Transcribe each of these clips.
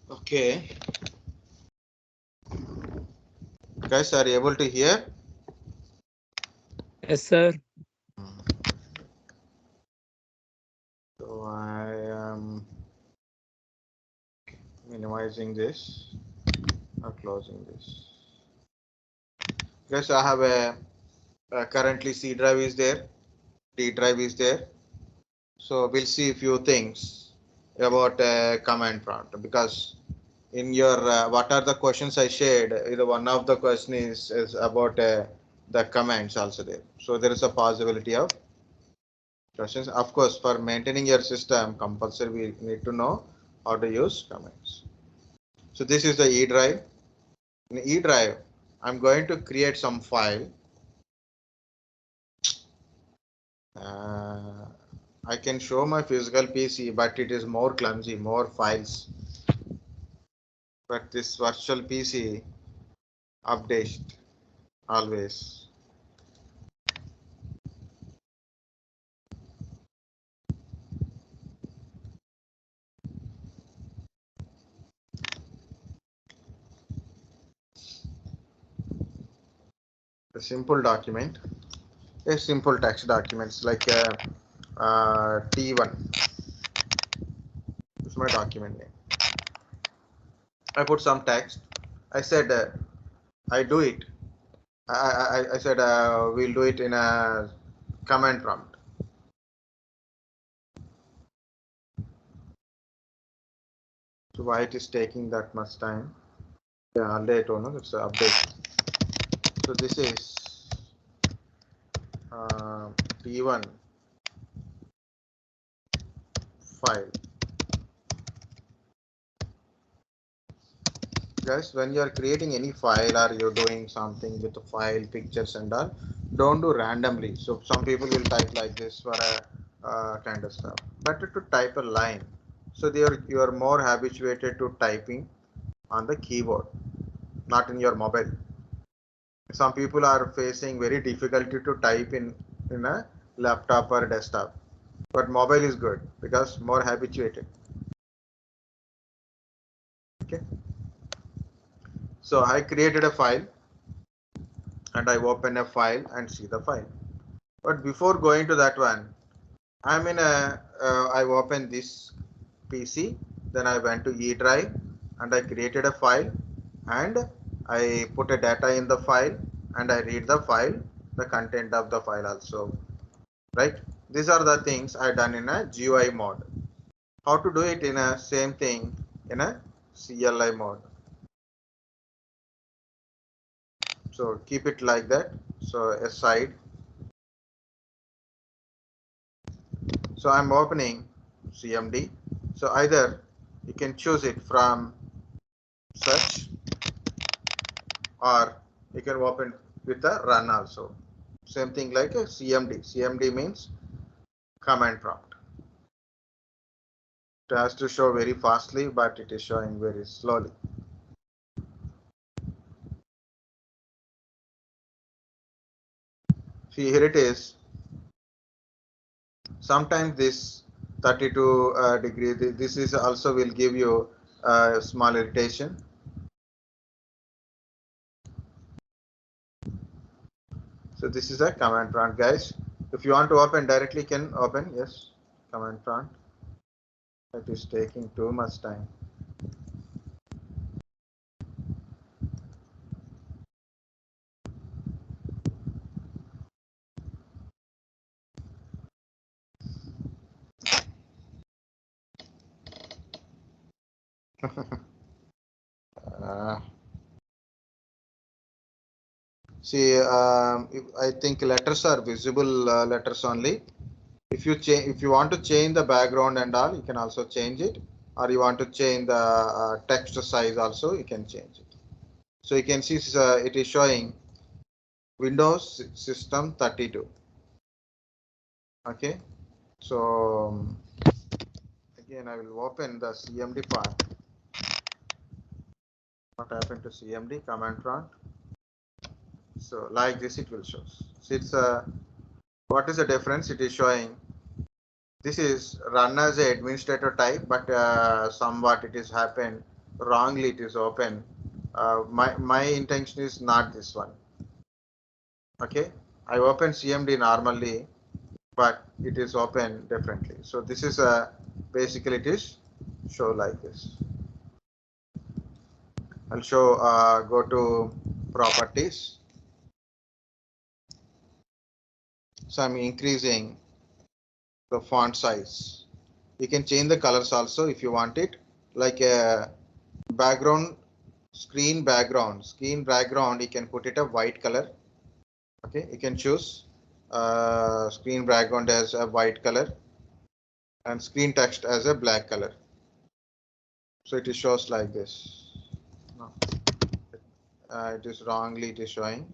Okay. Guys, are you able to hear? Yes, sir. So I am minimizing this or closing this. Guys, I have a currently C drive is there, D drive is there. So we'll see a few things about command prompt, because in your what are the questions I shared, one of the question is about the commands also there. So there is a possibility of questions. Of course, for maintaining your system, compulsory we need to know how to use commands. So this is the E drive. In E drive, I'm going to create some file. I can show my physical PC, but it is more clumsy, more files. But this virtual PC update always. A simple document, a simple text documents like T1. This is my document name. I put some text. I said I do it. I said we'll do it in a command prompt. So why it is taking that much time? Yeah, late or no, it's an update. So this is T1 file. Guys, when you are creating any file or you're doing something with the file, pictures and all, don't do randomly. So some people will type like this for a kind of stuff. Better to type a line. So you are more habituated to typing on the keyboard, not in your mobile. Some people are facing very difficulty to type in a laptop or desktop, but mobile is good because more habituated. Okay. So I created a file and I open a file and see the file. But before going to that one, I'm in a, I opened this PC, then I went to E drive and I created a file and I put a data in the file and I read the file, the content of the file also, right? These are the things I done in a GUI mode. How to do it in a same thing in a CLI mode. So keep it like that. So aside. So I'm opening CMD. So either you can choose it from search or you can open with a run also. Same thing like a CMD. CMD means command prompt. It has to show very fastly, but it is showing very slowly. See, here it is. Sometimes this 32 degree, this is also will give you a small irritation. So this is a command prompt, guys. If you want to open directly, can open. Yes, command prompt. It is taking too much time. See, I think letters are visible letters only. If you want to change the background and all, you can also change it, or you want to change the text size also, you can change it. So you can see it is showing Windows System 32. Okay, so again I will open the CMD part. What happened to CMD command prompt? So like this it will show. So it's what is the difference? It is showing this is run as a administrator type, but somewhat it is happened wrongly. It is open. My intention is not this one. Okay, I open CMD normally, but it is open differently. So this is a basically it is show like this. I'll show go to properties. So I'm increasing the font size. You can change the colors also if you want it, like a background screen background you can put it a white color. Okay, you can choose screen background as a white color and screen text as a black color. So it is shows like this. No. It is wrongly it is showing.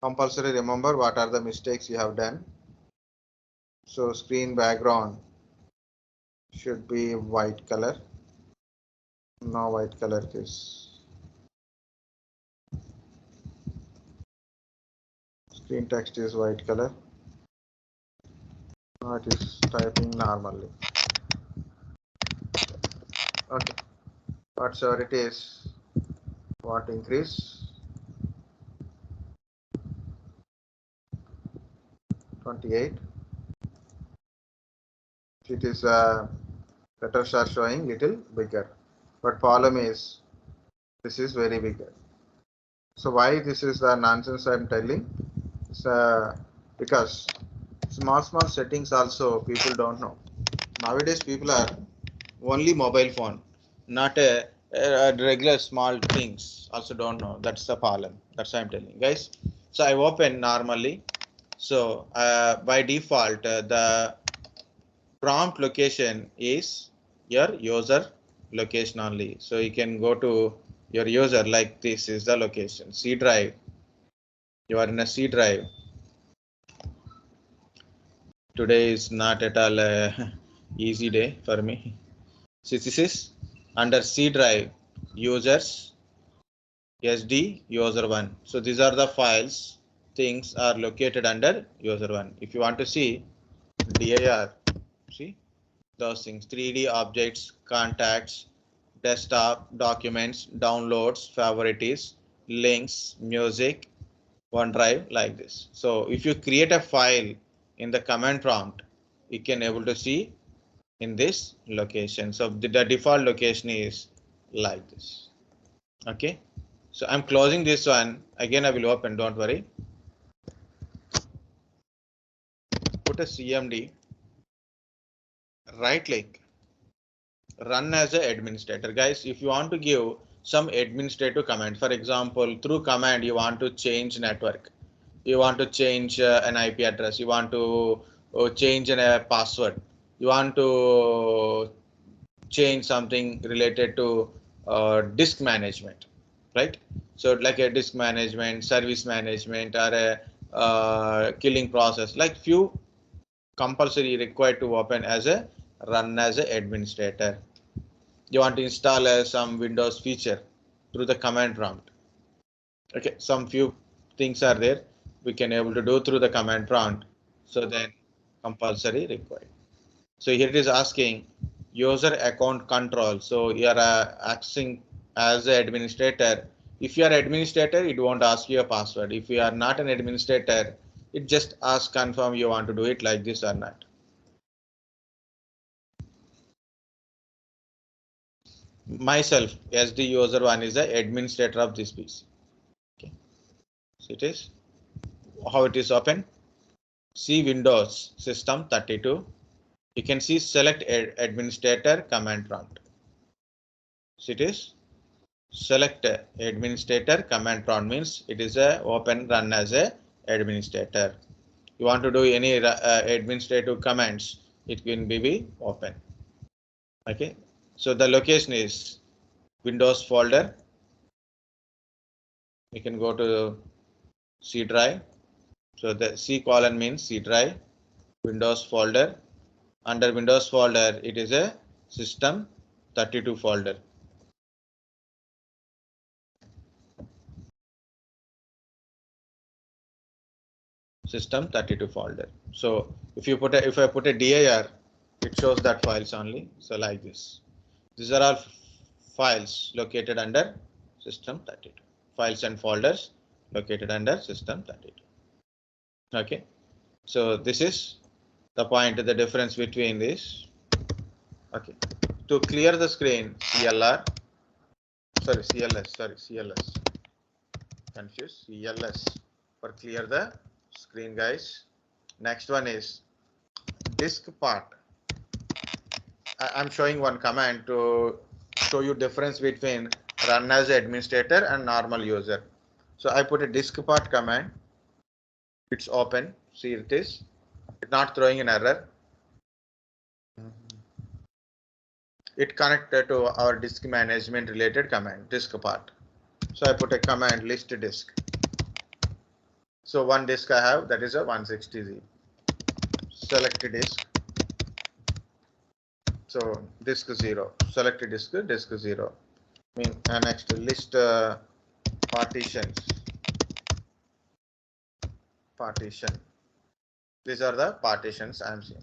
Compulsory remember what are the mistakes you have done. So screen background should be white color. No white color it is. Screen text is white color. Now it is typing normally. Okay. Whatever it is, what increase? 28. It is letters are showing little bigger, but problem is this is very bigger. So why this is the nonsense I'm telling? It's, because small settings also people don't know. Nowadays people are only mobile phone, not a regular small things also don't know. That's the problem. That's what I'm telling guys. So I open normally. So by default the prompt location is your user location only. So you can go to your user like this is the location C drive. You are in a C drive. Today is not at all easy day for me. So this is under C drive users SD user 1. So these are the files things are located under user 1. If you want to see dir, see those things 3D objects, contacts, desktop, documents, downloads, favorites, links, music, OneDrive like this. So if you create a file in the command prompt, you can able to see in this location. So the default location is like this. Okay. So I'm closing this one. Again, I will open, don't worry. Put a CMD, right click, run as an administrator. Guys, if you want to give some administrative command, for example, through command, you want to change network, you want to change an IP address, you want to change a password, you want to change something related to disk management, right? So like a disk management, service management, or a killing process, like few compulsory required to open as a run as a administrator. You want to install some Windows feature through the command prompt. Okay, some few things are there we can able to do through the command prompt. So then compulsory required. So here it is asking user account control. So you are accessing as an administrator. If you are administrator, it won't ask you a password. If you are not an administrator, it just asks confirm you want to do it like this or not. Myself, SD user 1 is the administrator of this piece. Okay. So it is how it is open. See Windows system 32. You can see select administrator command prompt. So it is select administrator command prompt means it is a open run as a administrator. You want to do any administrative commands, it can be open. Okay. So the location is Windows folder. You can go to C drive. So the C colon means C drive, Windows folder. Under Windows folder, it is a system 32 folder. system32 folder. So if I put a dir, it shows that files only. So like this. These are all files located under system32. Files and folders located under system32. Okay. So this is the point, the difference between this. Okay. To clear the screen, CLS. Confused. CLS for clear the screen, guys. Next one is disk part. I'm showing one command to show you difference between run as administrator and normal user. So I put a disk part command. It's open. See, it is. It's not throwing an error. It connected to our disk management related command, disk part. So I put a command list disk. So one disk I have, that is a 160Z. Select disk. So disk 0. Select disk 0. Next list partitions. Partition. These are the partitions I'm seeing.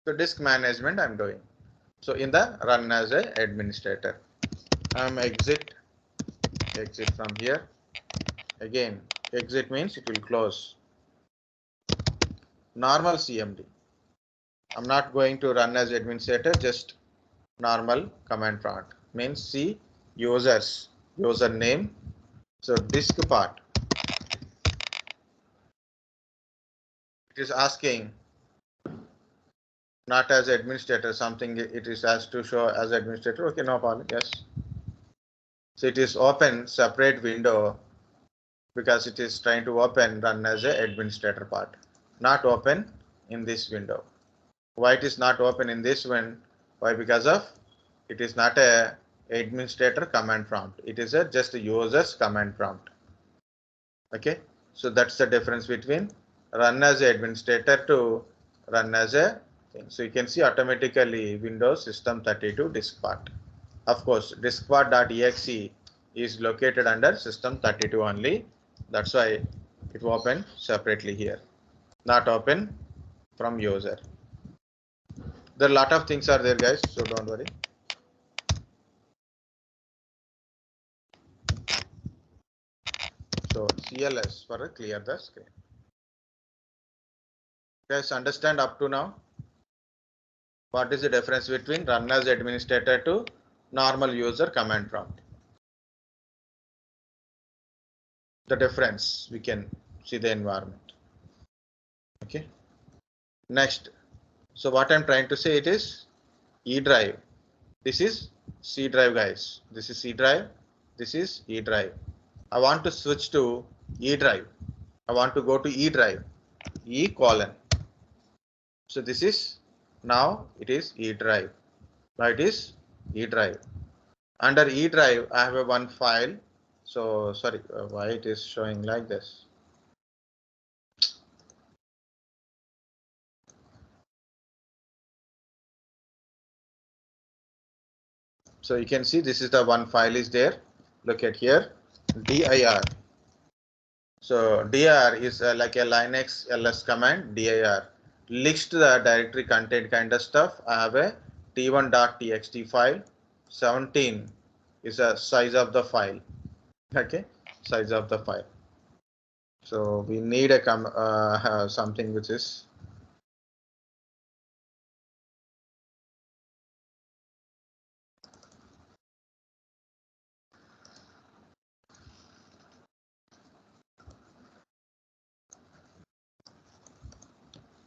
So disk management I'm doing. So in the run as a administrator, I'm exit from here. Again, exit means it will close. Normal CMD. I'm not going to run as administrator, just normal command prompt. Means C users, username. So disk part. It is asking not as administrator, something it is asked to show as administrator. Okay, no problem. Yes. So it is open separate window because it is trying to open run as a administrator part. Not open in this window. Why it is not open in this one? Why? Because of it is not a administrator command prompt. It is a just a user's command prompt. Okay. So that's the difference between run as a administrator to run as a thing. So you can see automatically Windows System32 disk part. Of course, diskpart.exe is located under System32 only. That's why it will open separately here, not open from user. There are a lot of things are there, guys, so don't worry. So CLS for clear the screen. Guys, understand up to now? What is the difference between run as administrator to normal user command prompt? The difference, we can see the environment. Okay. Next. So what I'm trying to say, it is E drive. This is C drive, guys. This is C drive. This is E drive. I want to switch to E drive. I want to go to E drive. E colon. So this is now it is E drive. Now it is E drive. Under E drive, I have a one file. So sorry, why it is showing like this? So you can see this is the one file is there. Look at here, dir. So dir is like a Linux ls command, dir. List the directory content kind of stuff. I have a t1.txt file. 17 is a size of the file. Okay, size of the file. So we need a something which is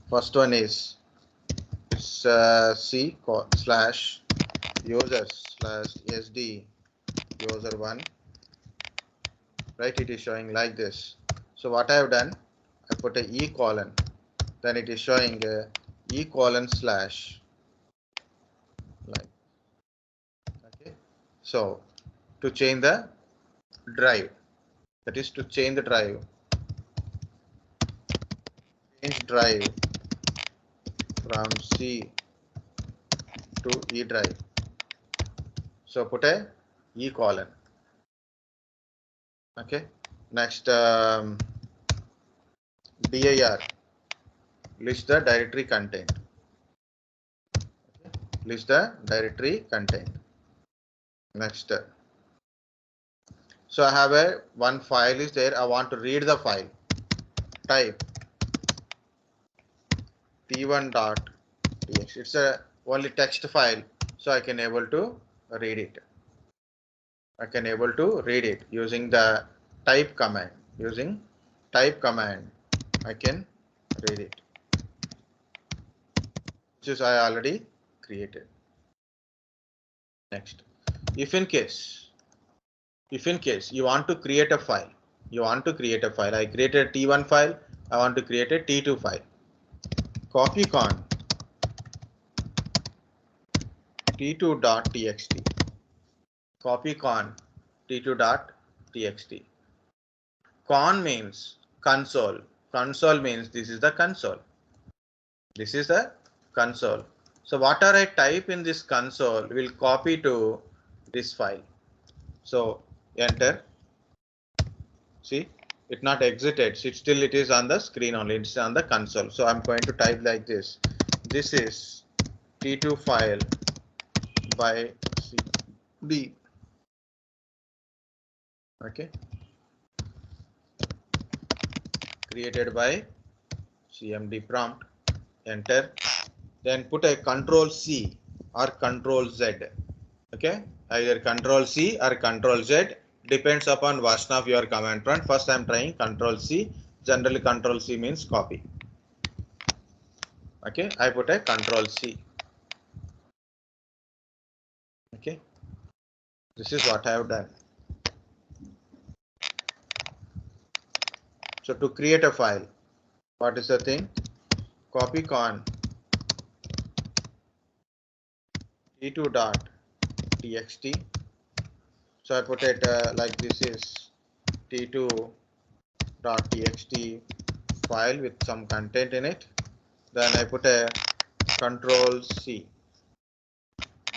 first one is it's c slash users slash sd user one, right? It is showing like this. So what I have done, I put a e colon, then it is showing a e colon slash like. Okay, so to change the drive, that is to change the drive, change drive from C to E drive. So put a E colon. Okay. Next dir. list the directory content. List the directory content. Next. So I have one file is there. I want to read the file. Type t1.txt. It's a only text file, so I can able to read it. I can able to read it using the type command. Using type command, I can read it, which is I already created. Next, if in case you want to create a file, I created a t1 file. I want to create a t2 file. Copy con t2.txt. Copy con t2.txt. Con means console. Console means this is the console. This is the console. So whatever I type in this console will copy to this file. So enter. See, it not exited. Still it is on the screen only. It's on the console. So I'm going to type like this. This is T2 file by CMD. Okay. Created by CMD prompt. Enter. Then put a Ctrl C or Ctrl Z. Okay. Either Ctrl C or Ctrl Z. Depends upon version of your command prompt. First I am trying Ctrl C. Generally Ctrl C means copy. Okay, I put a Ctrl C. Okay, this is what I have done. So to create a file, what is the thing? Copy con t2.txt. So I put it like this is t2.txt file with some content in it. Then I put a Ctrl C.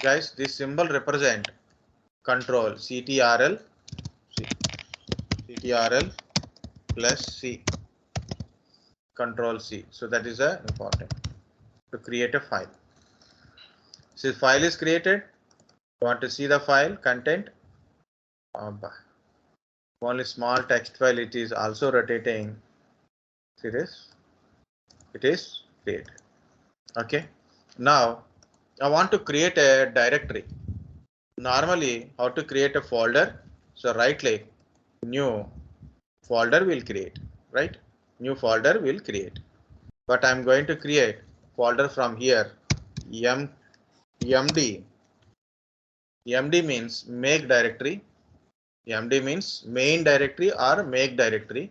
Guys, this symbol represent control ctrl plus C. Control C. So that is important to create a file. So file is created. You want to see the file content. Only small text file. It is also rotating. See this? It is created. Okay. Now I want to create a directory. Normally, how to create a folder? So right click, new folder will create. Right? New folder will create. But I'm going to create folder from here. MD. MD means make directory. MD means main directory or make directory.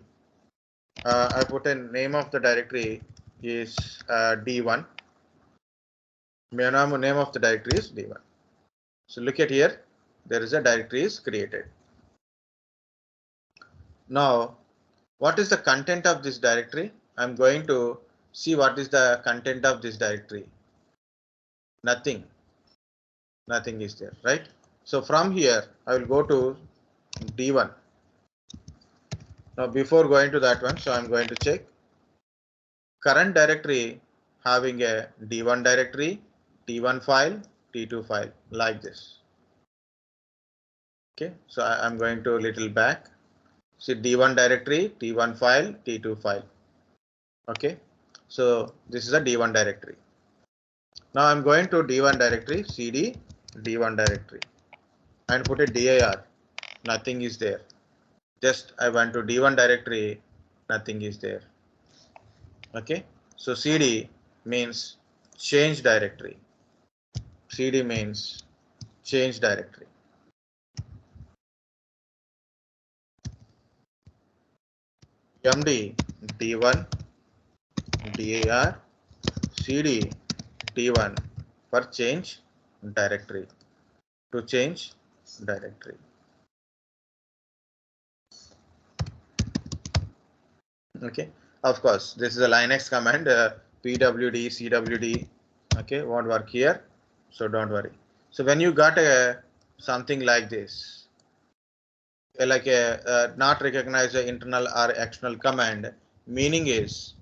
I put a name of the directory is D1. Name of the directory is D1. So look at here. There is a directory is created. Now, what is the content of this directory? I'm going to see what is the content of this directory. Nothing. Nothing is there, right? So from here, I will go to D1. Now before going to that one, so I'm going to check current directory having a D1 directory, T1 file, T2 file like this. Okay, so I'm going to little back. See D1 directory, T1 file, T2 file. Okay, so this is a D1 directory. Now I'm going to D1 directory, CD D1 directory and put a dir. Nothing is there. Just I went to D1 directory, nothing is there. Okay, so CD means change directory. CD means change directory. MD D1 dir CD D1 for change directory. To change directory. Okay, of course this is a Linux command, pwd cwd. Okay, won't work here, so don't worry. So when you got a something like this, like a not recognize the internal or external command, meaning is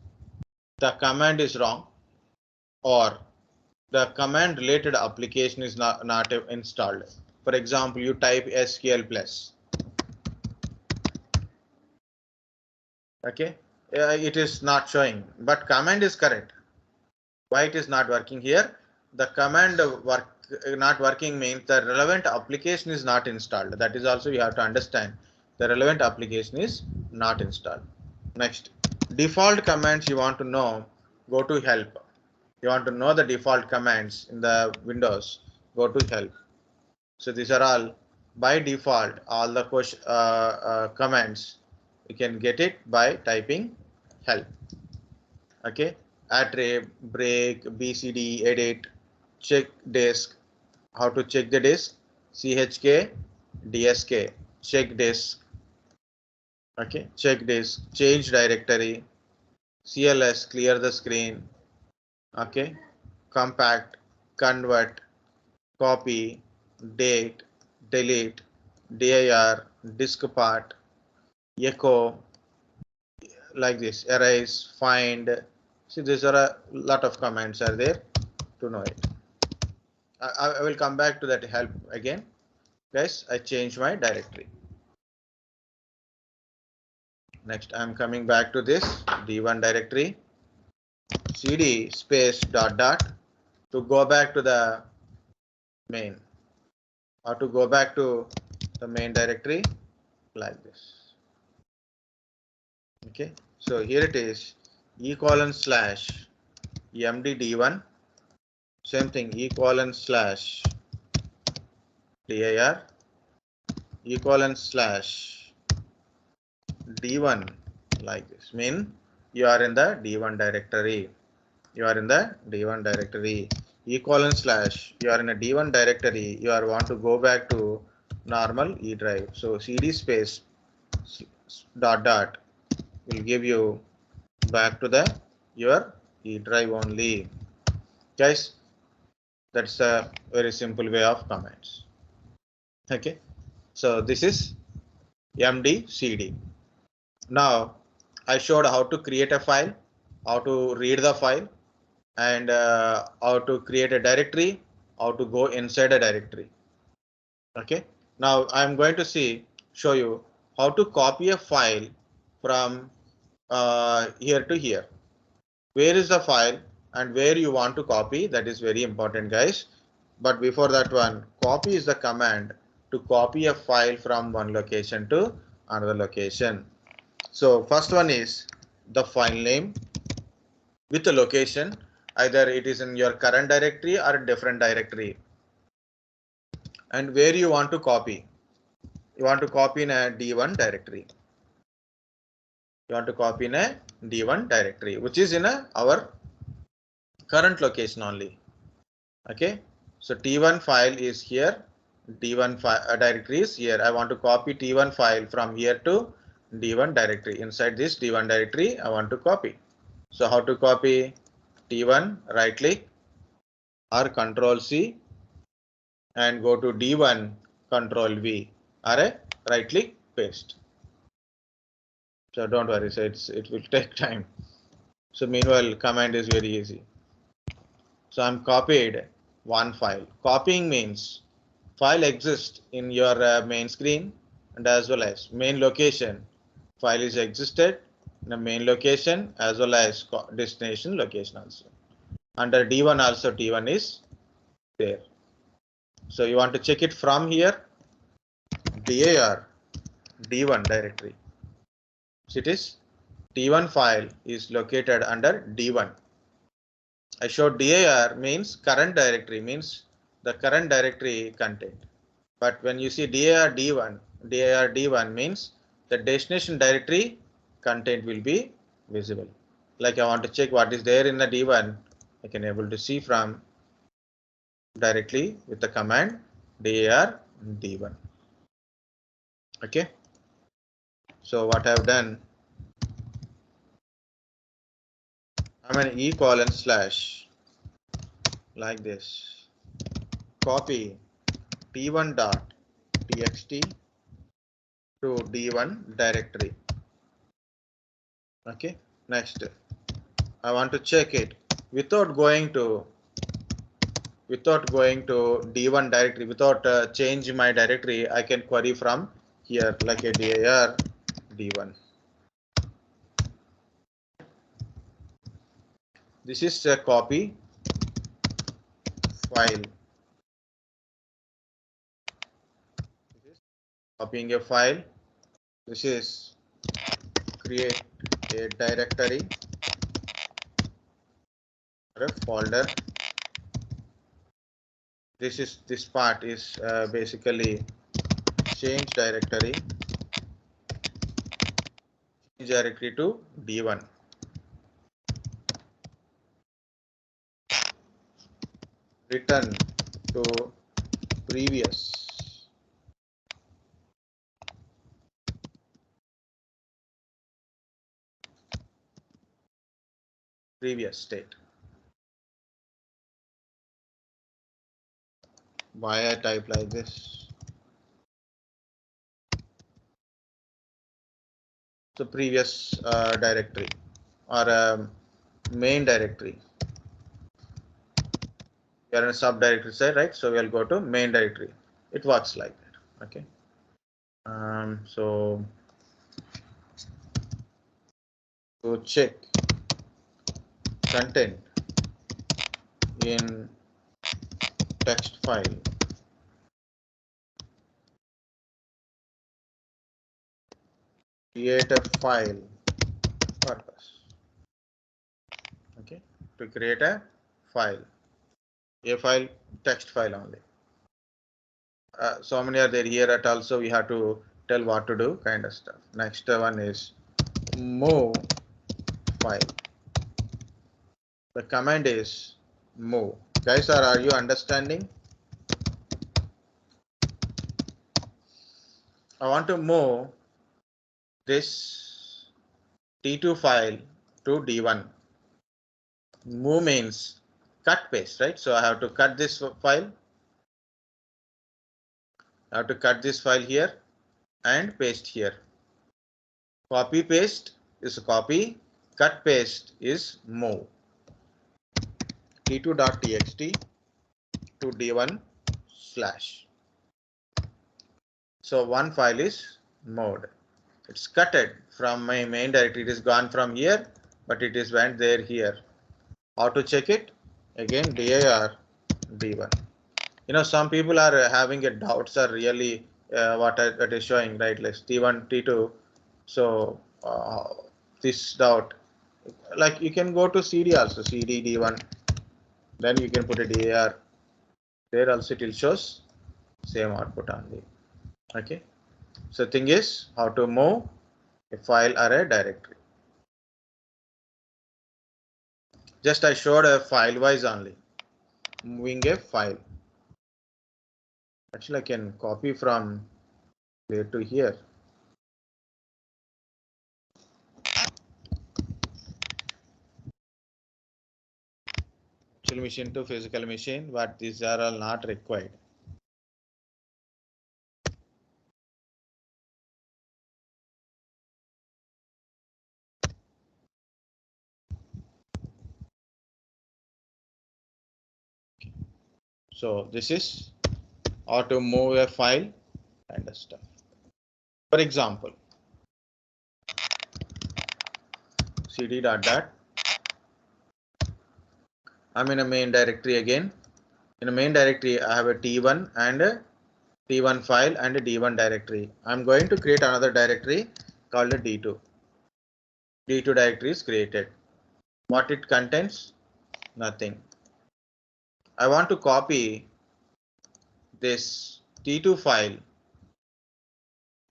the command is wrong, or the command related application is not installed. For example, you type SQL plus. Okay, it is not showing, but command is correct. Why it is not working here? The command not working means the relevant application is not installed. That is also you have to understand. The relevant application is not installed. Next, default commands you want to know, go to help. You want to know the default commands in the Windows, go to help. So these are all by default, all the commands. You can get it by typing help. Okay, array, break, bcd, edit, check disk. How to check the disk? chk, dsk, check disk. Okay, check disk, change directory, cls, clear the screen. Okay, compact, convert, copy, date, delete, dir, disk part, echo, like this, erase, find. See, these are a lot of commands are there to know it. I will come back to that help again. Guys, I changed my directory. Next, I'm coming back to this D1 directory. CD space dot dot to go back to the main, or to go back to the main directory like this. Okay, so here it is /mdd1, same thing, /dir, /d1, like this. Mean you are in the D1 directory. You are in the D1 directory. /, you are in a D1 directory. You are want to go back to normal E drive. So CD space dot dot will give you back to the your E drive only. Guys, that's a very simple way of commands. Okay, so this is MD/CD. Now I showed how to create a file, how to read the file, and how to create a directory, how to go inside a directory. Okay, now I'm going to show you how to copy a file from here to here. Where is the file and where you want to copy? That is very important, guys. But before that one, copy is the command to copy a file from one location to another location. So first one is the file name with the location, either it is in your current directory or a different directory, and where you want to copy. You want to copy in a D1 directory. You want to copy in a D1 directory, which is in our current location only. Okay, so T1 file is here, D1 directory is here. I want to copy T1 file from here to D1 directory. Inside this D1 directory, I want to copy. So how to copy? T1, right click or Control C and go to D1, Control V, or a right click paste. So don't worry, so it will take time. So meanwhile, command is very easy. So I'm copied one file. Copying means file exists in your main screen and as well as main location. File is existed in the main location as well as destination location also. Under D1 also T1 is there. So you want to check it from here, dir D1 directory. So it is T1 file is located under D1. I showed dir means current directory, means the current directory content. But when you see dir D1 means the destination directory content will be visible. Like I want to check what is there in the D1, I can able to see from directly with the command dir D1. Okay. So what I have done, I'm an /, like this, copy t1.txt to D1 directory. Okay, next I want to check it without going to D1 directory, without changing my directory. I can query from here like a dir D1. This is a copy file. Copying a file. This is create a directory or a folder. This part is basically change directory to D1. Return to previous state. Why I type like this? The previous directory or main directory. We are in a subdirectory side, right? So we'll go to main directory. It works like that. Okay. So to check content in text file, create a file purpose. Okay, to create a file, text file only. So many are there here at also we have to tell what to do kind of stuff. Next one is move file. The command is move. Guys, are you understanding? I want to move this T2 file to D1. Move means cut paste, right? So I have to cut this file. I have to cut this file here and paste here. Copy paste is copy, cut paste is move. T2.txt to D1 slash. So one file is moved. It's cutted from my main directory. It is gone from here, but it is went there here. How to check it? Again, dir D1. You know, some people are having a doubts are really what it is showing, right? Like T1, T2. So this doubt, like you can go to CD also, CD D1. Then you can put a dir. There also it will shows same output only. Okay. So thing is how to move a file or a directory. Just I showed a file wise only. Moving a file. Actually, I can copy from there to here. Virtual machine to physical machine, but these are all not required. So this is how to move a file and stuff. For example, cd dot. I'm in a main directory again. In a main directory, I have a T1 and a T1 file and a D1 directory. I'm going to create another directory called a D2. D2 directory is created. What it contains? Nothing. I want to copy this T2 file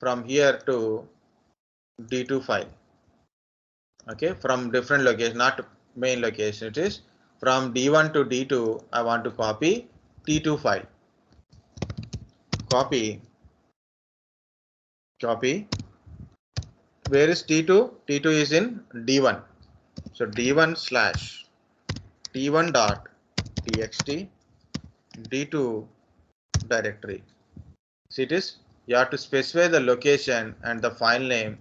from here to D2 file. Okay, from different location, not main location. It is from D1 to D2. I want to copy T2 file. Copy. Where is T2? T2 is in D1. So D1 slash T1 dot txt D2 directory. So it is you have to specify the location and the file name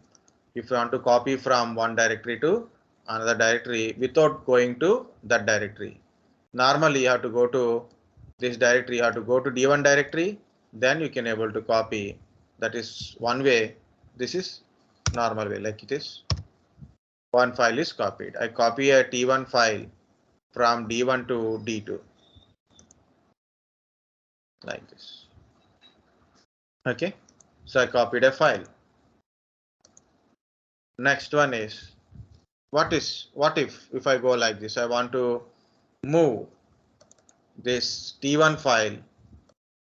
if you want to copy from one directory to another directory without going to that directory. Normally you have to go to this directory, you have to go to D1 directory, then you can able to copy. That is one way. This is normal way, like it is. One file is copied. I copy a T1 file from D1 to D2 like this. Okay, so I copied a file. Next one is what if I go like this? I want to move this T1 file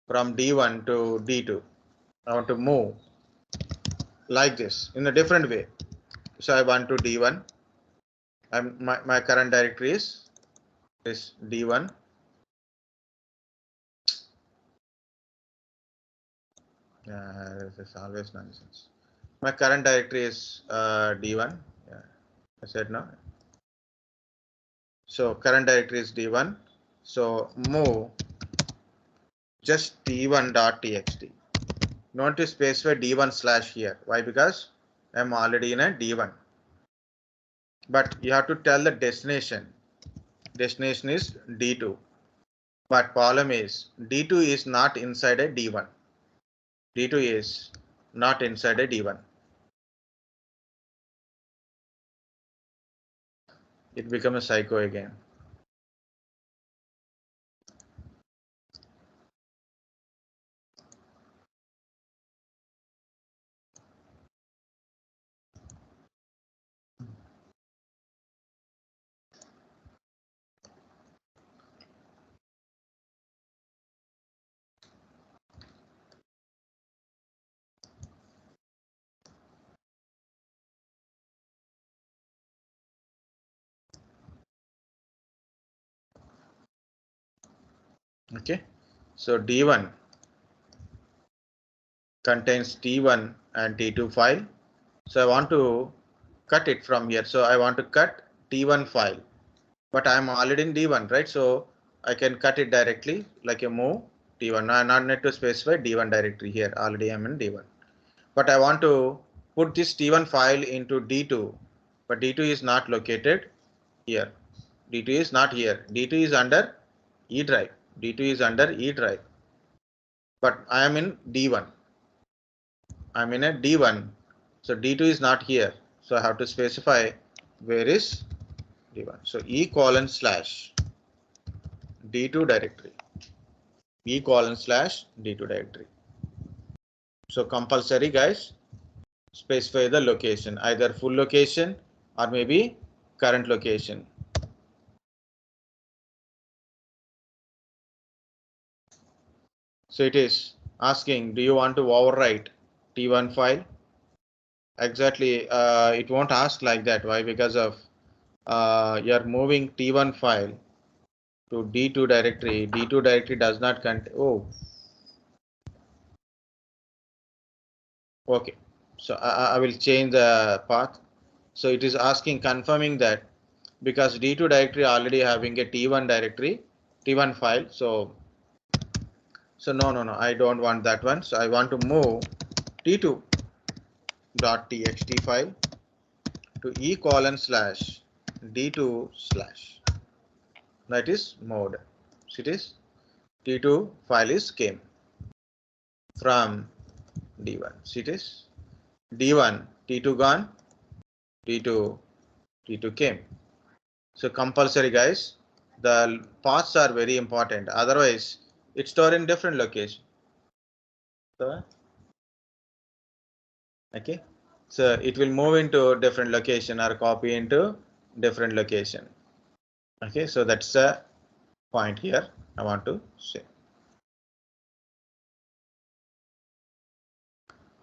from D1 to D2. I want to move like this in a different way. So I want to D1. My current directory is this D1. This is always nonsense. My current directory is D1. Yeah, I said no. So current directory is D1. So move just D1.txt. Not to specify D1 slash here. Why? Because I'm already in a D1. But you have to tell the destination. Destination is D2. But problem is D2 is not inside a D1. D2 is not inside a D1. It becomes a psycho again. Okay, so D1 contains T1 and T2 file. So I want to cut it from here. So I want to cut T1 file, but I'm already in D1, right? So I can cut it directly like a move T1. I not need to specify D1 directory here. Already I'm in D1, but I want to put this T1 file into D2, but D2 is not located here. D2 is not here. D2 is under E drive. D2 is under E drive, but I am in D1. I'm in a D1. So D2 is not here. So I have to specify where is D1. So E colon slash D2 directory. E colon slash D2 directory. So compulsory guys, specify the location, either full location or maybe current location. So it is asking, do you want to overwrite T1 file? Exactly, it won't ask like that. Why? Because of you're moving T1 file to D2 directory. D2 directory does not contain. Oh, okay. So I will change the path. So it is asking, confirming that because D2 directory already having a T1 directory, T1 file. So no, I don't want that one. So I want to move T2.txt file to E colon slash D2 slash. That is mode. So it is T2 file is came from D1. So it is D1, T2 gone, T2 came. So compulsory guys, the paths are very important. Otherwise, it's stored in different location. Okay. So it will move into different location or copy into different location. Okay. So that's a point here I want to say.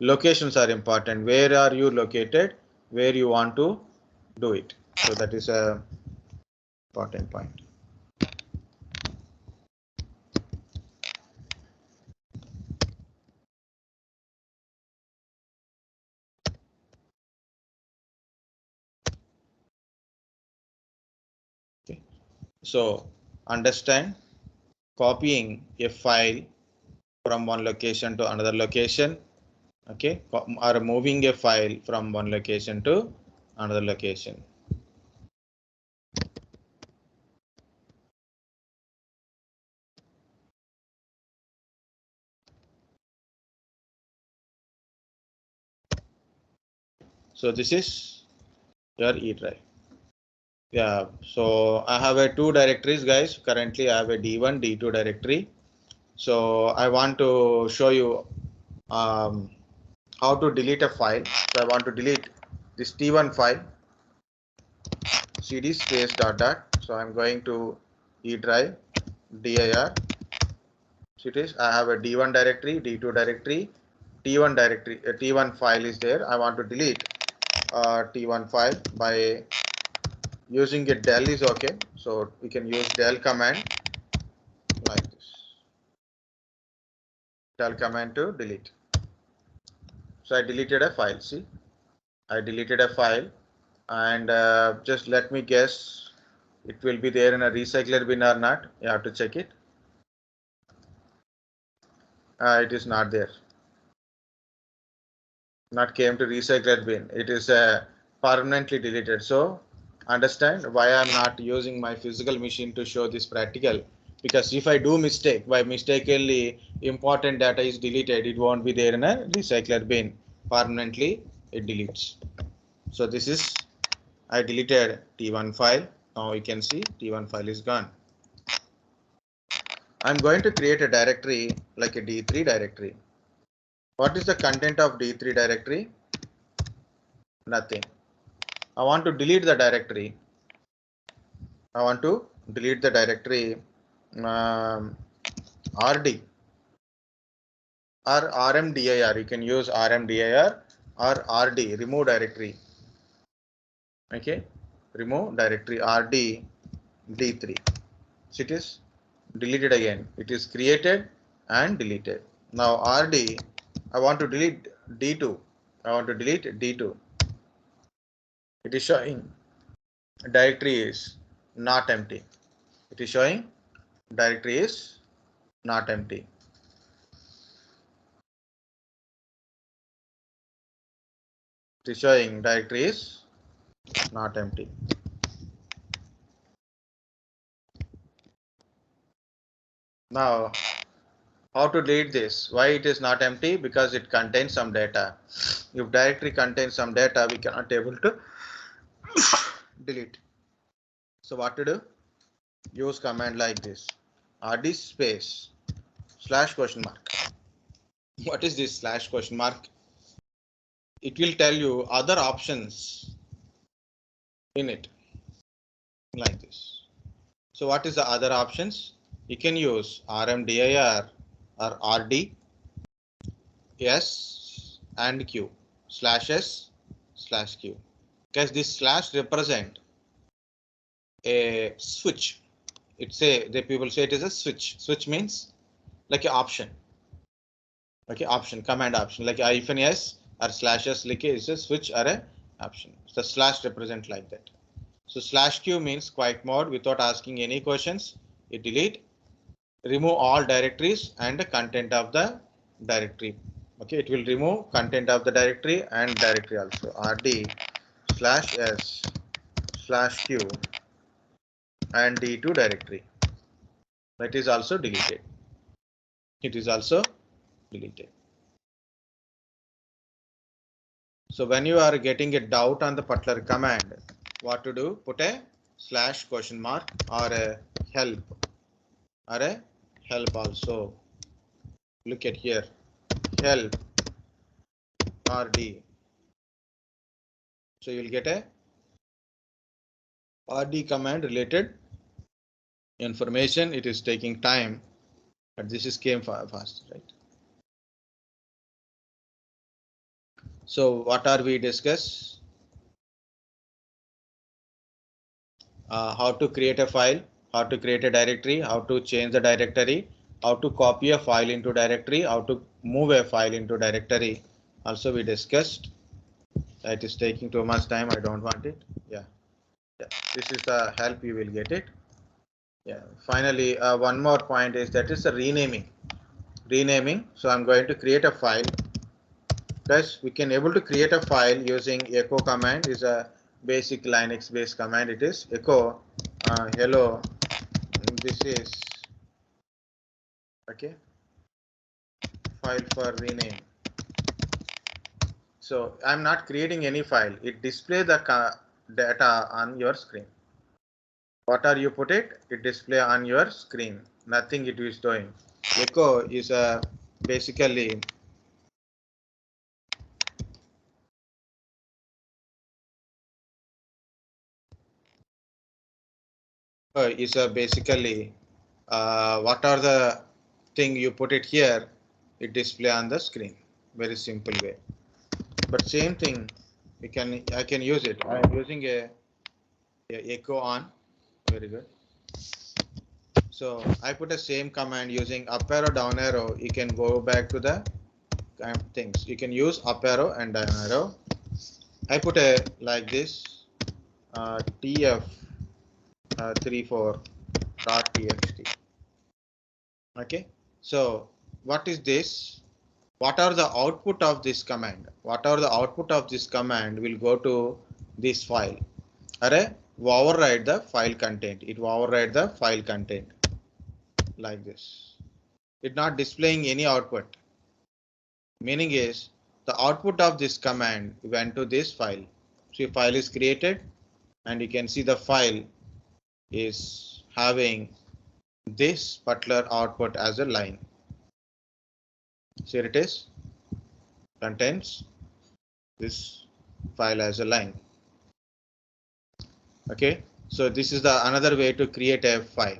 Locations are important. Where are you located? Where you want to do it. So that is a important point. Okay. So understand, copying a file from one location to another location, okay, or moving a file from one location to another location. So this is your E drive. Yeah, so I have a two directories, guys. Currently I have a D1, D2 directory. So I want to show you how to delete a file. So I want to delete this T1 file, cd space dot dot. So I'm going to E drive, dir. So it is, I have a D1 directory, D2 directory, T1 directory, T1 file is there. I want to delete T1 file by using a del is okay. So we can use del command like this. Del command to delete. So I deleted a file. See, I deleted a file, and just let me guess, it will be there in a recycler bin or not. You have to check it. It is not there. Not came to recycler bin. It is permanently deleted. So understand why I'm not using my physical machine to show this practical, because if I do mistake, by mistakenly important data is deleted, it won't be there in a recycler bin. Permanently it deletes. So this is, I deleted T1 file. Now you can see T1 file is gone. I'm going to create a directory like a D3 directory. What is the content of D3 directory? Nothing. I want to delete the directory. I want to delete the directory RD or RMDIR. You can use RMDIR or RD, remove directory. Okay, remove directory RD D3. So it is deleted again. It is created and deleted. Now RD, I want to delete D2. I want to delete D2. It is showing directory is not empty. It is showing directory is not empty. It is showing directory is not empty. Now, how to delete this? Why it is not empty? Because it contains some data. If directory contains some data, we cannot able to delete. So what to do? Use command like this: rd space slash question mark. What is this slash question mark? It will tell you other options in it like this. So what is the other options? You can use RMDIR or RD, S and Q, slash S slash Q, because this slash represent a switch. The people say it is a switch. Switch means like an option. Okay, option, command option, like hyphen S or slash S like is a switch or a option. The slash represent like that. So slash Q means quiet mode without asking any questions. It delete, remove all directories and the content of the directory. Okay, it will remove content of the directory and directory also. RD slash S slash Q and D2 directory. That is also deleted. It is also deleted. So when you are getting a doubt on the particular command, what to do? Put a slash question mark or a help also. Look at here, help RD. So you will get a RD command related information. It is taking time, but this is came fast, right? So what are we discuss? How to create a file, how to create a directory, how to change the directory, how to copy a file into directory, how to move a file into directory. Also we discussed. It is taking too much time. I don't want it. Yeah. This is the help, you will get it. Yeah. Finally, one more point is that is the renaming. So I'm going to create a file. Guys, we can able to create a file using echo command. Is a basic Linux based command. It is echo hello, this is okay file for rename. So I'm not creating any file. It displays the data on your screen. What are you put it? It display on your screen. Nothing it is doing. Echo is basically basically what are the thing you put it here, it display on the screen. Very simple way. But same thing, I can use it. I am using a echo on. Very good. So I put the same command using up arrow, down arrow. You can go back to the things. You can use up arrow and down arrow. I put a like this tf34.txt. Okay. So what is this? What are the output of this command? What are the output of this command will go to this file. Array override the file content. It will override the file content like this. It not displaying any output. Meaning is the output of this command went to this file. So file is created and you can see the file is having this particular output as a line. So here it is, contains this file as a line. Okay, so this is the another way to create a file.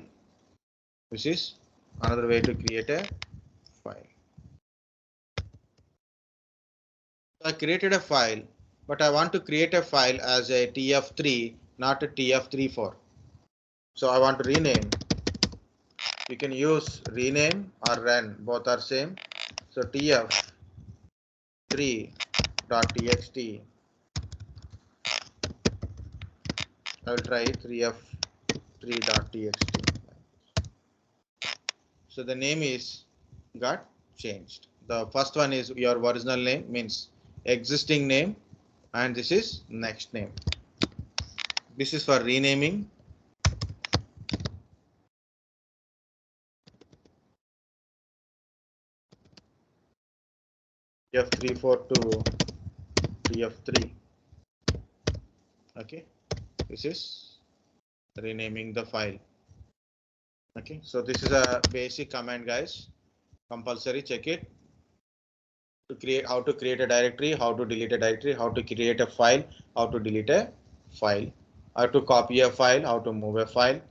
This is another way to create a file. So I created a file, but I want to create a file as a tf3, not a tf34. So I want to rename. You can use rename or run, both are same. So tf3.txt. I will try 3f3.txt. So the name is got changed. The first one is your original name, means existing name, and this is next name. This is for renaming. F342 TF3. Okay, this is renaming the file. Okay, so this is a basic command, guys. Compulsory, check it. To create, how to create a directory, how to delete a directory, how to create a file, how to delete a file, how to copy a file, how to move a file,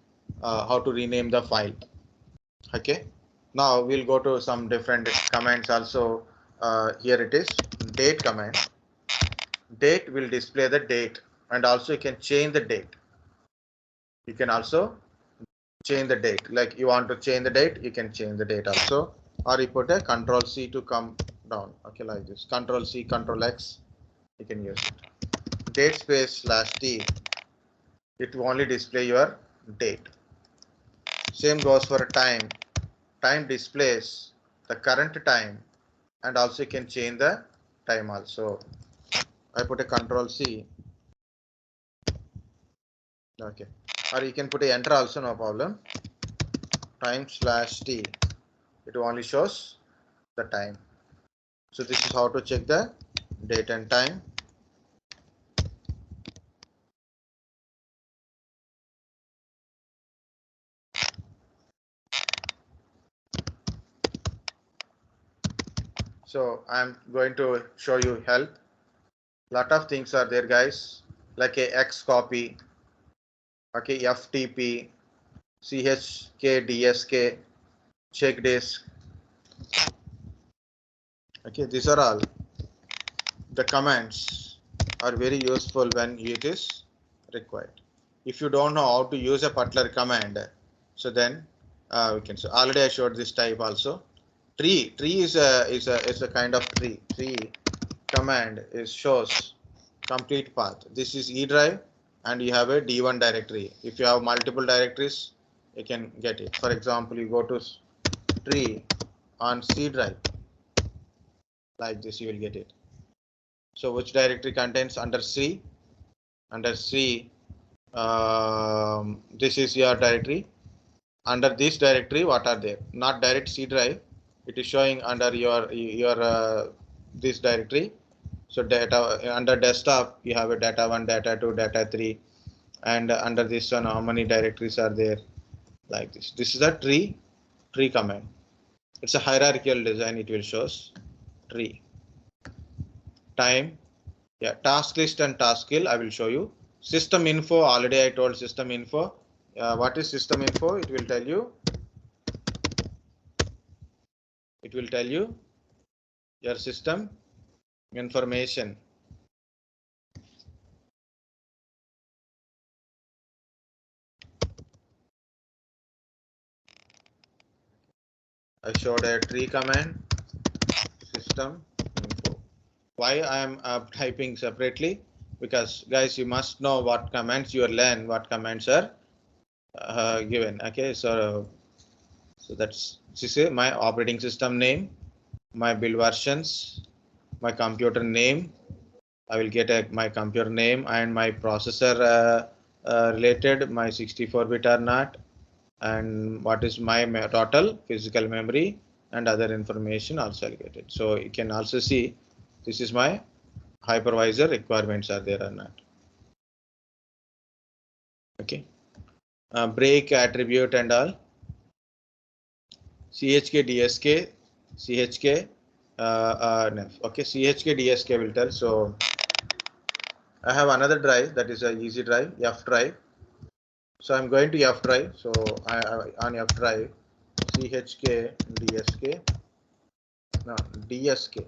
how to rename the file. Okay, now we'll go to some different commands also. Here it is, date command. Date will display the date, and also you can change the date. You can also change the date, like you want to change the date, you can change the date also, or you put a control C to come down. Okay, like this, control C, control X, you can use it. Date space /t, it will only display your date. Same goes for time. Time displays the current time, and also you can change the time also. I put a control C. Okay, or you can put a enter also, no problem. Time/t, it only shows the time. So this is how to check the date and time. So I'm going to show you help. Lot of things are there, guys, like a X copy, okay, FTP, CHKDSK, check disk. Okay, these are all the commands are very useful when it is required. If you don't know how to use a particular command, so then we can. So already I showed this type also. Tree is a kind of tree. Tree command is shows complete path. This is E drive, and you have a D1 directory. If you have multiple directories, you can get it. For example, you go to tree on C drive, like this, you will get it. So which directory contains under C? Under C, this is your directory. Under this directory, what are there? Not direct C drive. It is showing under your this directory. So data under desktop, you have a data 1, data 2, data 3, and under this one, how many directories are there? Like this. This is a tree command. It's a hierarchical design. It will shows tree. Time, yeah, task list and task kill. I will show you. System info. Already I told system info. What is system info? It will tell you. It will tell you your system information. I showed a tree command, system info. Why I am typing separately? Because guys, you must know what commands you learn, what commands are given. Okay, so that's this is my operating system name, my build versions, my computer name. I will get my computer name and my processor related, my 64-bit or not, and what is my total physical memory and other information also I'll get it. So you can also see this is my hypervisor requirements are there or not. Okay, break attribute and all. CHK DSK CHK no. Okay, CHK DSK will tell. So I have another drive, that is a easy drive, F drive. So I'm going to F drive. So I on F drive CHK DSK, no, DSK.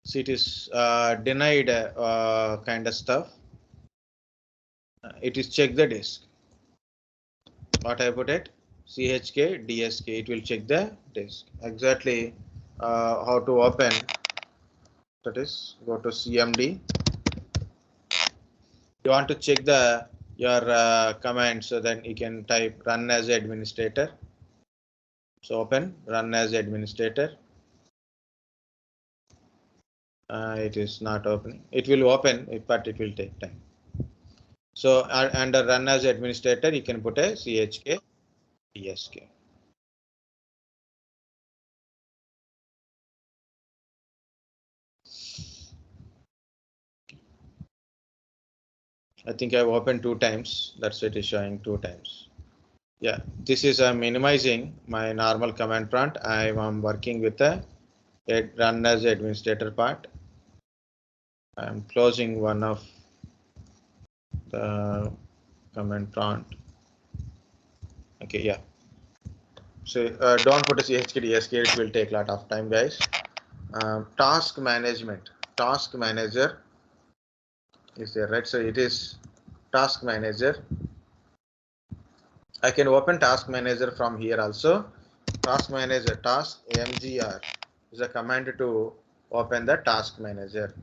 So it is denied kind of stuff. It is check the disk. What I put it, CHK DSK. It will check the disk. Exactly how to open. That is, go to CMD. You want to check the your command, so then you can type run as administrator. So open run as administrator. It is not opening. It will open, but it will take time. So under run as administrator, you can put a CHK DSK. I think I've opened 2 times. That's it is showing 2 times. Yeah, this is minimizing my normal command prompt. I am working with a run as administrator part. I'm closing one of the command prompt. Okay, yeah. So don't put a chkdsk, it will take a lot of time, guys. Task management, task manager is there, right? So it is task manager. I can open task manager from here also. Task manager, task mgr is a command to open the task manager.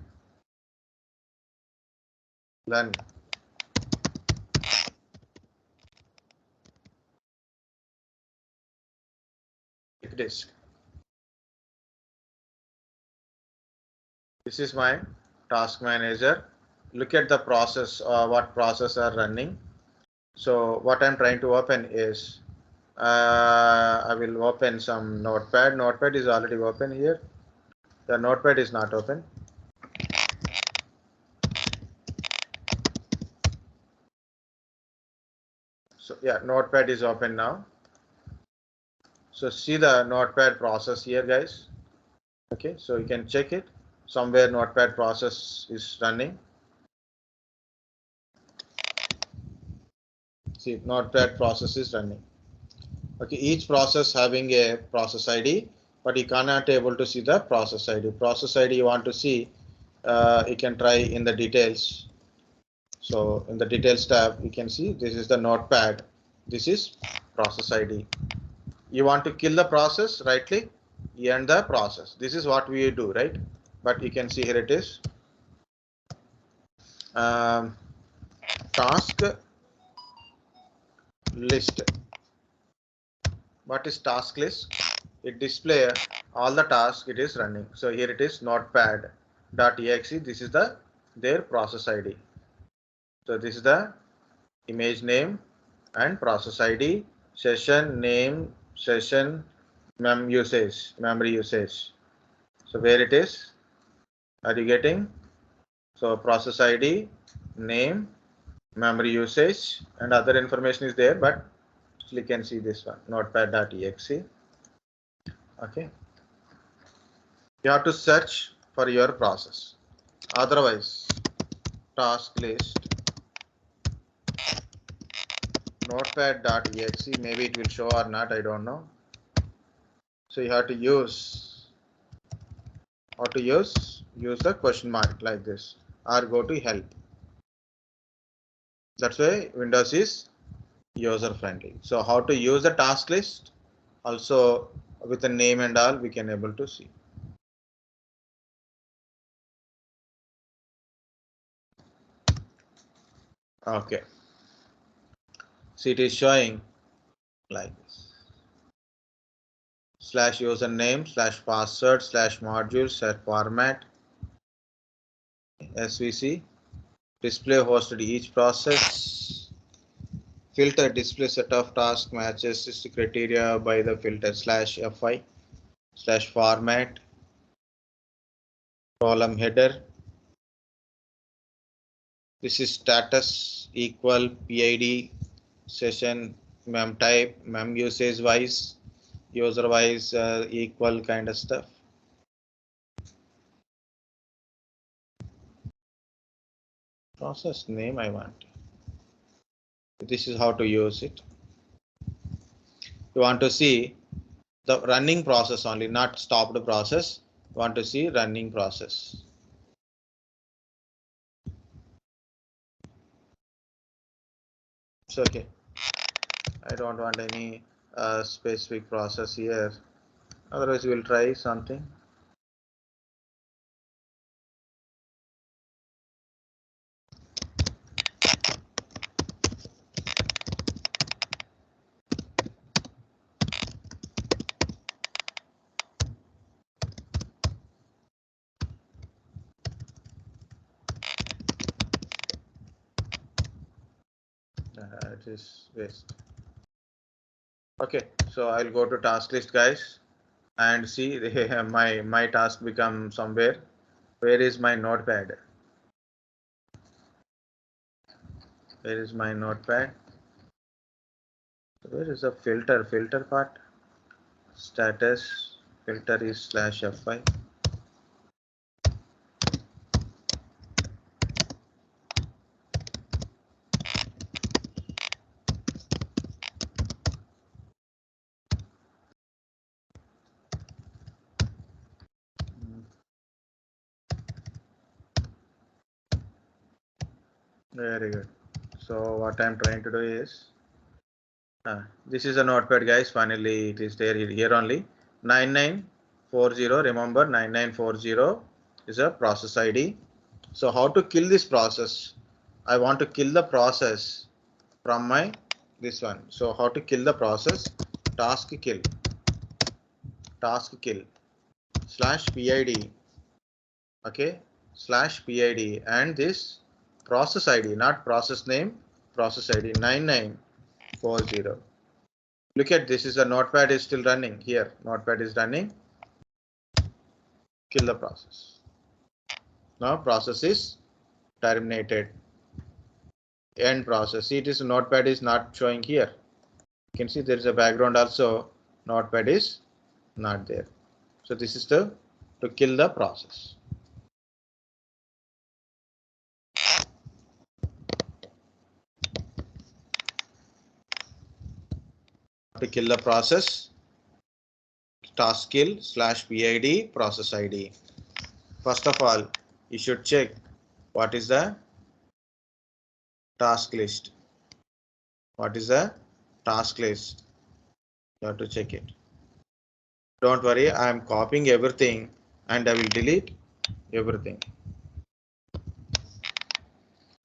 Learn. Disk. This is my task manager. Look at the process, what process are running. So what I'm trying to open is I will open some notepad. Notepad is already open here. The notepad is not open. So yeah, notepad is open now. So see the notepad process here, guys. Okay, so you can check it. Somewhere notepad process is running. See, notepad process is running. Okay, each process having a process ID, but you cannot able to see the process ID. Process ID you want to see, you can try in the details. So in the details tab, you can see this is the notepad. This is process ID. You want to kill the process, right click, end the process. This is what we do, right? But you can see here it is. Task list. What is task list? It display all the tasks it is running. So here it is notepad.exe. This is their process ID. So this is the image name and process ID, session name, session memory usage. So where it is? Are you getting? So process ID, name, memory usage, and other information is there, but you can see this one, notepad.exe. Okay. You have to search for your process. Otherwise, task list, notepad.exe, maybe it will show or not, I don't know. So you have to use, use the question mark like this, or go to help. That's why Windows is user friendly. So how to use the task list, also with the name and all, we can able to see. Okay. See, it is showing like this. Slash username, slash password, slash module, slash format, SVC, display hosted each process, filter display set of task matches this criteria by the filter slash FI, slash format, column header. This is status equal PID session mem type, mem usage wise, user wise equal kind of stuff. Process name I want. This is how to use it. You want to see the running process only, not stopped process. You want to see running process. It's okay. I don't want any specific process here. Otherwise, we'll try something. It is waste. Okay, so I'll go to task list, guys, and see my task become somewhere. Where is my notepad? Where is my notepad? Where is the filter part? Status filter is slash FI. Very good. So what I'm trying to do is, this is a notepad, guys. Finally, it is there here only. 9940. Remember, 9940 is a process ID. So how to kill this process? I want to kill the process from my this one. So how to kill the process? Task kill slash PID. Okay, slash PID and this process ID, not process name, process ID 9940. Look at this, is a notepad is still running here. Notepad is running. Kill the process. Now process is terminated. End process. See, it is notepad is not showing here. You can see there is a background also. Notepad is not there. So this is the to kill the process. To kill the process, task kill slash PID process ID. First of all, you should check what is the task list. What is the task list? You have to check it. Don't worry, I am copying everything and I will delete everything.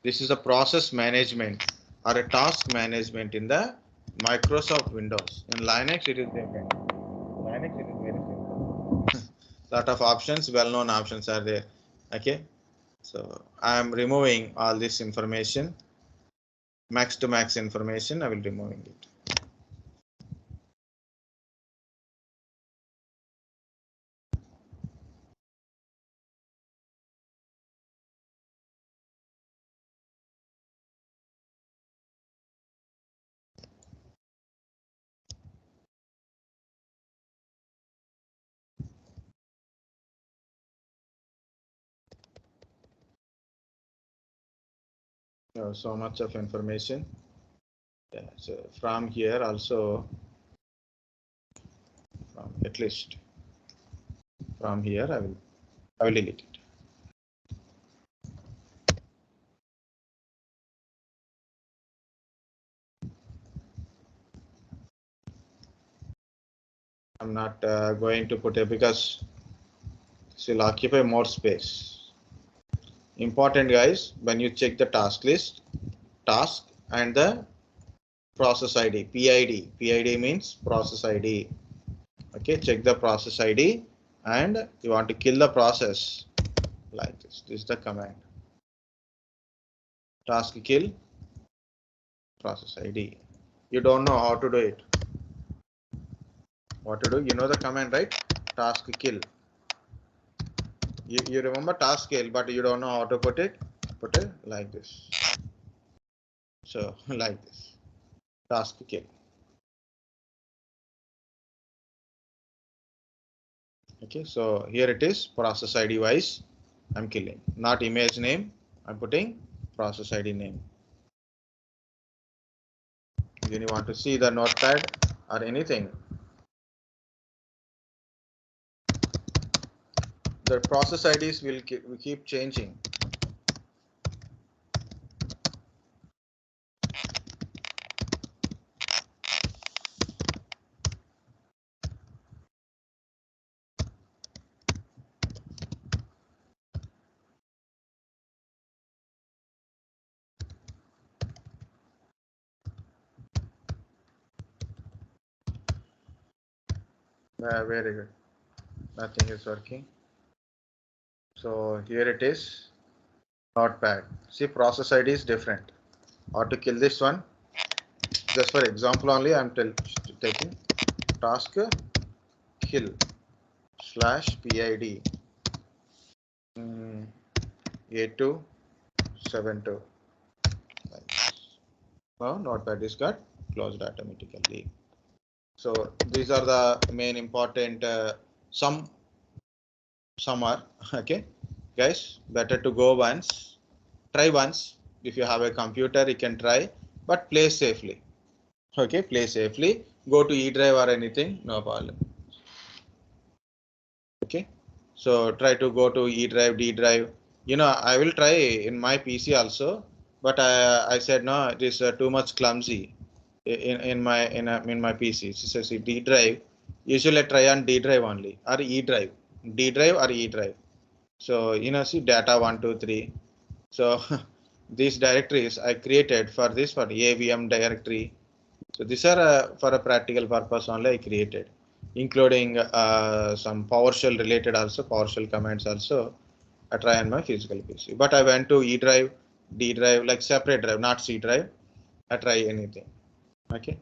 This is a process management or a task management in the Microsoft Windows. In Linux, it is different. Linux, it is very simple. Lot of options, well-known options are there. Okay, so I am removing all this information, max to max information. I will removing it. So much of information. Yeah, so from here also, from at least from here I will delete it. I'm not going to put it because this will occupy more space. Important guys, when you check the task list, task and the process ID, PID. PID means process ID. Okay, check the process ID and you want to kill the process like this. This is the command. Task kill process ID. You don't know how to do it. What to do? You know the command, right? Task kill. You remember task kill, but you don't know how to put it. Put it like this. So like this. Task kill. Okay, so here it is process ID wise. I'm killing, not image name. I'm putting process ID name. Then you want to see the notepad or anything. The process IDs will keep changing. Very good. Nothing is working. So here it is. Notepad. See, process ID is different. How to kill this one? Just for example only, I'm taking task kill /PID A272. Now notepad is got closed automatically. So these are the main important some are okay guys, better to go once, try once. If you have a computer you can try, but play safely. Okay, play safely, go to E drive or anything, no problem. Okay, so try to go to E drive, D drive. You know, I will try in my PC also, but I said no, it is too much clumsy in my PC. So see D drive, usually I try on D drive only or E drive, D drive or E drive. So you know, see data 1, 2, 3. So these directories I created for this for AVM directory. So these are for a practical purpose only I created, including some PowerShell related also, PowerShell commands also. I try on my physical PC, but I went to E drive, D drive, like separate drive, not C drive. I try anything. Okay,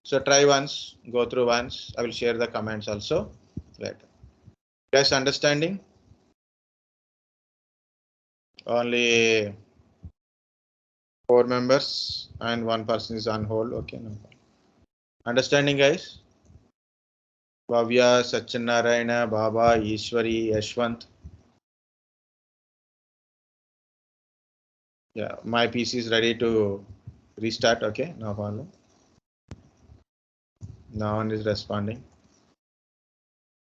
so try once, go through once. I will share the comments also later. Guys, understanding? Only 4 members and 1 person is on hold. Okay, no problem. Understanding, guys? Bhavya, Satyanarayana, Baba, Ishwari, Yashwant. Yeah, my PC is ready to restart. Okay, no problem. No one is responding.